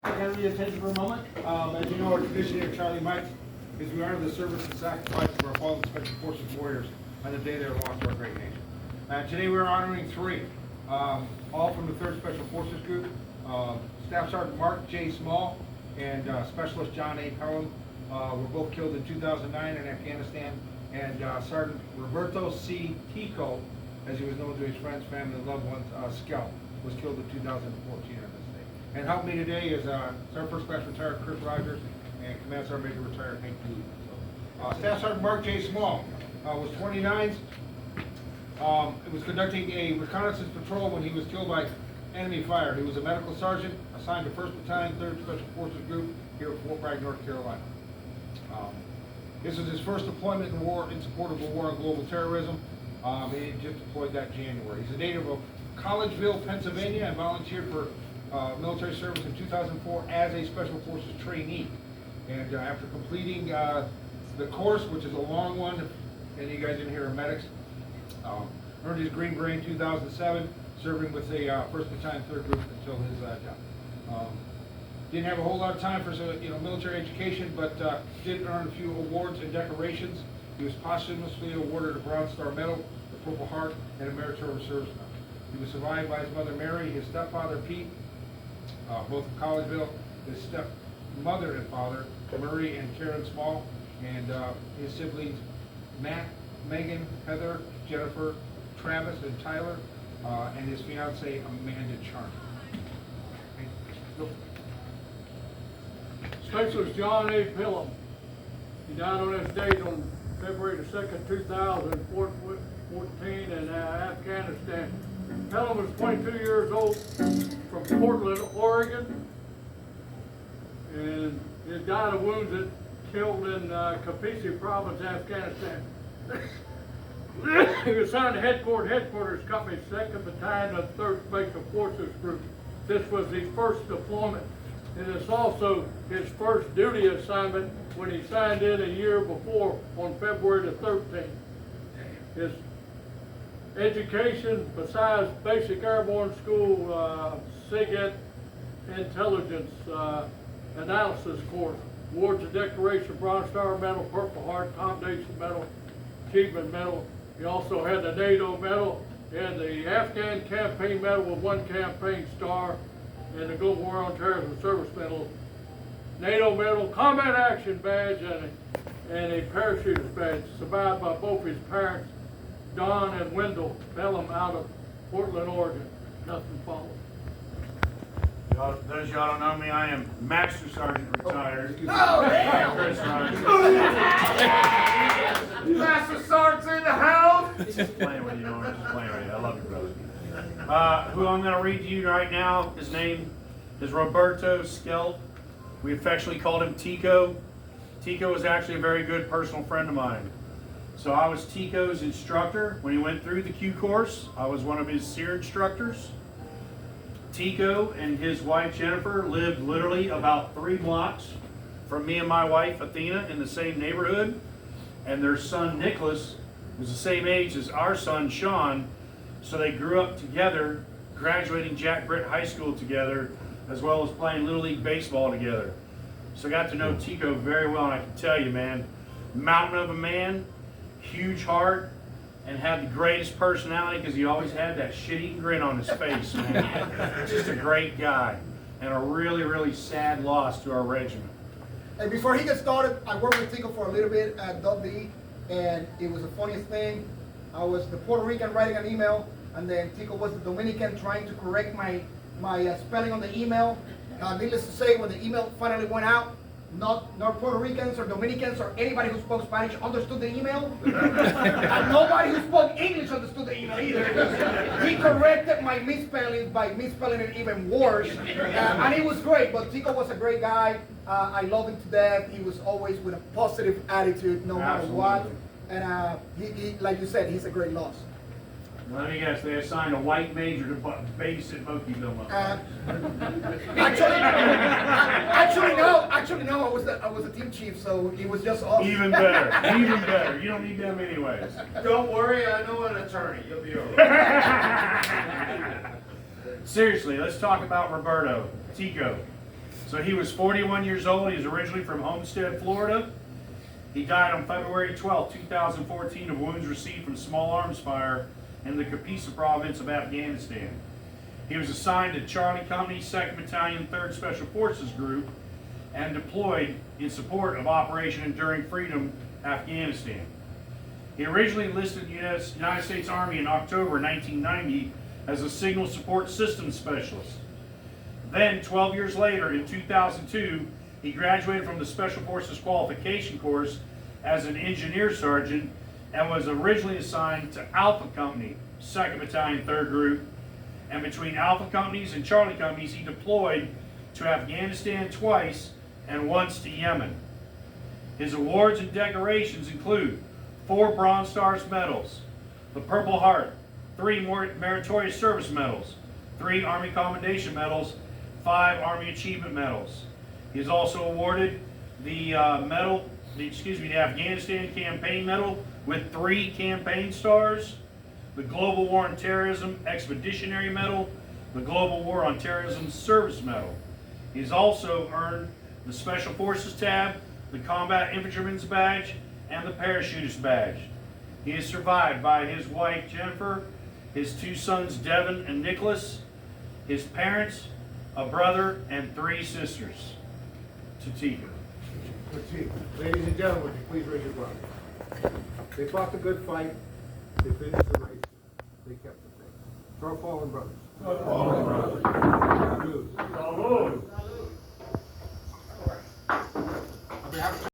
Can I have your attention for a moment? As you know, our tradition here at Charlie Mike's is we honor the service and sacrifice of our fallen Special Forces warriors on the day they were lost to our great nation. Today we're honoring three, all from the 3rd Special Forces Group. Staff Sergeant Mark J. Small and Specialist John A. Pelham were both killed in 2009 in Afghanistan, and Sergeant Roberto C. Tico, as he was known to his friends, family, and loved ones, Skelp, was killed in 2014 on this day. And helping me today is Sergeant First Class retired Chris Rogers and Command Sergeant Major retired Hank Dooley. Staff Sergeant Mark J. Small was 29. It was conducting a reconnaissance patrol when he was killed by enemy fire. He was a medical sergeant assigned to 1st Battalion, 3rd Special Forces Group here at Fort Bragg, North Carolina. This was his first deployment in war in support of the war on global terrorism. He just deployed that January. He's a native of Collegeville, Pennsylvania, and volunteered for military service in 2004 as a Special Forces trainee. And after completing the course, which is a long one, if any of you guys in here are medics, earned his Green Beret in 2007, serving with the 1st Battalion, 3rd Group until his death. Didn't have a whole lot of time for military education, but did earn a few awards and decorations. He was posthumously awarded a Bronze Star Medal, the Purple Heart, and a Meritorious Service Medal. He was survived by his mother Mary, his stepfather Pete, both of Collegeville, his stepmother and father Marie and Karen Small, and his siblings Matt, Megan, Heather, Jennifer, Travis, and Tyler, and his fiancee Amanda Charm. Okay. Go. Specialist John A. Pelham. He died on this date on February the 2nd, 2014 in Afghanistan. Pelham was 22 years old from Portland, Oregon, and he died of wounds that killed in Kapisi province, Afghanistan. He was assigned to headquarters company 2nd Battalion of 3rd Special Forces Group. This was his first deployment. And it's also his first duty assignment when he signed in a year before on February the 13th. His education, besides basic airborne school, SIGINT intelligence analysis course, awards and decoration, Bronze Star Medal, Purple Heart, Commendation Medal, Achievement Medal. He also had the NATO Medal and the Afghan Campaign Medal with 1 campaign star, and the Global War on Terrorism Service Medal, NATO Medal, Combat Action Badge, and a Parachuter's Badge, survived by both his parents, Don and Wendell Pelham, out of Portland, Oregon. Nothing followed. Those of y'all don't know me, I am Master Sergeant retired. Oh, damn! Chris Rogers. Master Sergeant's in the house! Just playing with you, Norman. Just playing with you. I love you, brother. Who I'm going to read to you right now, his name is Roberto Skelp. We affectionately called him Tico. Tico was actually a very good personal friend of mine. So I was Tico's instructor when he went through the Q course. I was one of his SEER instructors. Tico and his wife Jennifer lived literally about 3 blocks from me and my wife Athena in the same neighborhood. And their son Nicholas was the same age as our son Sean. So they grew up together, graduating Jack Britt High School together, as well as playing Little League Baseball together. So I got to know Tico very well, and I can tell you, man, mountain of a man, huge heart, and had the greatest personality because he always had that shit-eating grin on his face, man. Just a great guy, and a really, really sad loss to our regiment. And before he gets started, I worked with Tico for a little bit at .D, and it was the funniest thing. I was the Puerto Rican writing an email, and then Tico was the Dominican trying to correct my spelling on the email. Needless to say, when the email finally went out, not Puerto Ricans or Dominicans or anybody who spoke Spanish understood the email. And nobody who spoke English understood the email either. He corrected my misspelling by misspelling it even worse. And it was great, but Tico was a great guy. I love him to death. He was always with a positive attitude no matter what. And he, like you said, he's a great loss. Let me guess, they assigned a white major to babysit Mokeyville. Actually, no. I was a team chief, so it was just us. Even better, even better. You don't need them anyways. Don't worry, I know an attorney. You'll be all right. Seriously, let's talk about Roberto, Tico. So he was 41 years old. He was originally from Homestead, Florida. He died on February 12, 2014 of wounds received from small arms fire in the Kapisa province of Afghanistan. He was assigned to Charlie Company, 2nd Battalion, 3rd Special Forces Group, and deployed in support of Operation Enduring Freedom, Afghanistan. He originally enlisted in the United States Army in October 1990 as a Signal Support Systems Specialist. Then, 12 years later, in 2002, he graduated from the Special Forces Qualification Course as an Engineer Sergeant and was originally assigned to Alpha Company, 2nd Battalion, 3rd Group. And between Alpha Companies and Charlie Companies, he deployed to Afghanistan twice and once to Yemen. His awards and decorations include 4 Bronze Stars medals, the Purple Heart, 3 Meritorious Service medals, 3 Army Commendation medals, 5 Army Achievement medals. He is also awarded the the Afghanistan Campaign Medal with 3 campaign stars, the Global War on Terrorism Expeditionary Medal, the Global War on Terrorism Service Medal. He's also earned the Special Forces Tab, the Combat Infantryman's Badge, and the Parachutist Badge. He is survived by his wife Jennifer, his 2 sons Devin and Nicholas, his parents, a brother, and 3 sisters. To Tico. Let's see. Ladies and gentlemen, would you please raise your glass. They fought the good fight. They finished the race. They kept the faith. To our fallen brothers. Salute. Salud. On behalf of